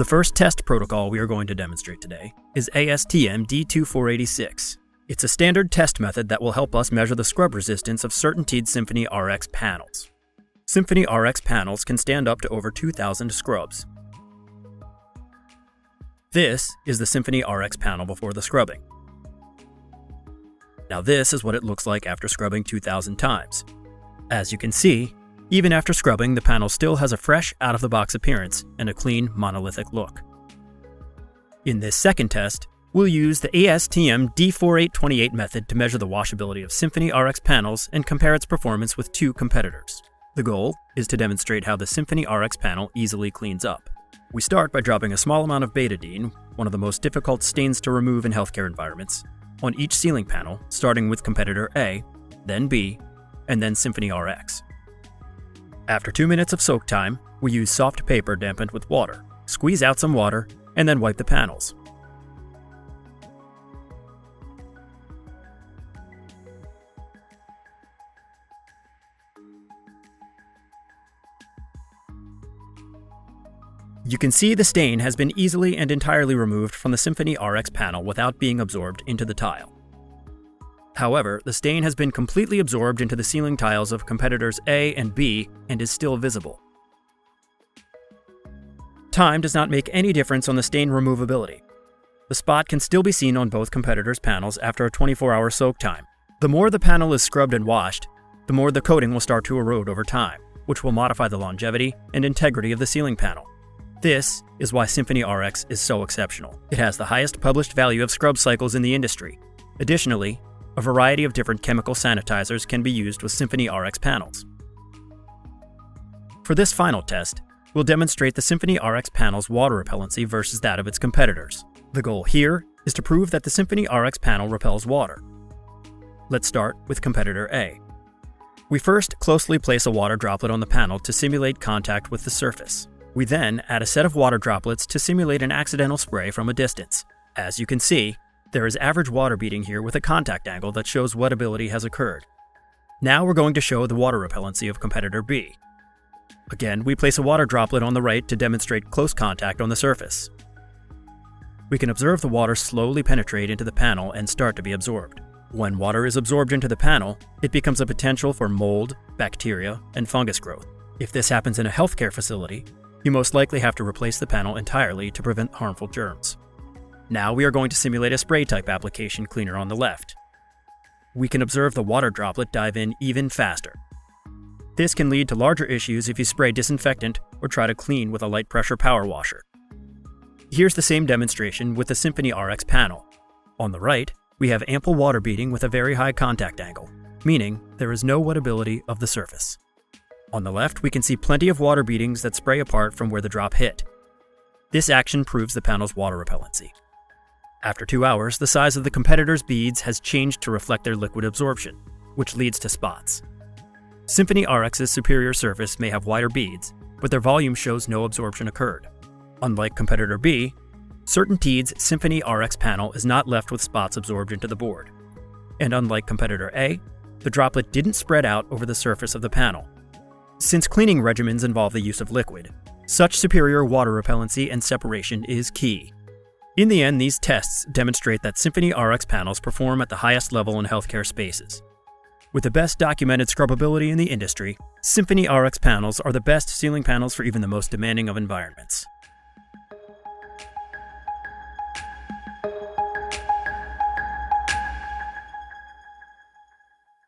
first test protocol we are going to demonstrate today is ASTM D2486. It's a standard test method that will help us measure the scrub resistance of CertainTeed Symphony Rx panels. Symphony Rx panels can stand up to over 2,000 scrubs. This is the Symphony Rx panel before the scrubbing. Now this is what it looks like after scrubbing 2,000 times. As you can see, even after scrubbing, the panel still has a fresh, out-of-the-box appearance and a clean, monolithic look. In this second test, we'll use the ASTM D4828 method to measure the washability of Symphony Rx panels and compare its performance with two competitors. The goal is to demonstrate how the Symphony Rx panel easily cleans up. We start by dropping a small amount of betadine, one of the most difficult stains to remove in healthcare environments, on each sealing panel, starting with competitor A, then B, and then Symphony Rx. After 2 minutes of soak time, we use soft paper dampened with water, squeeze out some water, and then wipe the panels. You can see the stain has been easily and entirely removed from the Symphony Rx panel without being absorbed into the tile. However, the stain has been completely absorbed into the sealing tiles of competitors A and B and is still visible. Time does not make any difference on the stain removability. The spot can still be seen on both competitors' panels after a 24-hour soak time. The more the panel is scrubbed and washed, the more the coating will start to erode over time, which will modify the longevity and integrity of the sealing panel. This is why Symphony Rx is so exceptional. It has the highest published value of scrub cycles in the industry. Additionally, a variety of different chemical sanitizers can be used with Symphony Rx panels. For this final test, we'll demonstrate the Symphony Rx panel's water repellency versus that of its competitors. The goal here is to prove that the Symphony Rx panel repels water. Let's start with competitor A. We first closely place a water droplet on the panel to simulate contact with the surface. We then add a set of water droplets to simulate an accidental spray from a distance. As you can see, there is average water beading here with a contact angle that shows washability has occurred. Now we're going to show the water repellency of competitor B. Again, we place a water droplet on the right to demonstrate close contact on the surface. We can observe the water slowly penetrate into the panel and start to be absorbed. When water is absorbed into the panel, it becomes a potential for mold, bacteria, and fungus growth. If this happens in a healthcare facility, you most likely have to replace the panel entirely to prevent harmful germs. Now we are going to simulate a spray-type application cleaner on the left. We can observe the water droplet dive in even faster. This can lead to larger issues if you spray disinfectant or try to clean with a light-pressure power washer. Here's the same demonstration with the Symphony Rx panel. On the right, we have ample water beading with a very high contact angle, meaning there is no washability of the surface. On the left, we can see plenty of water beadings that spray apart from where the drop hit. This action proves the panel's water repellency. After 2 hours, the size of the competitor's beads has changed to reflect their liquid absorption, which leads to spots. Symphony Rx's superior surface may have wider beads, but their volume shows no absorption occurred. Unlike competitor B, CertainTeed's Symphony Rx panel is not left with spots absorbed into the board. And unlike competitor A, the droplet didn't spread out over the surface of the panel. Since cleaning regimens involve the use of liquid, such superior water repellency and separation is key. In the end, these tests demonstrate that Symphony Rx panels perform at the highest level in healthcare spaces. With the best documented scrubbability in the industry, Symphony Rx panels are the best sealing panels for even the most demanding of environments.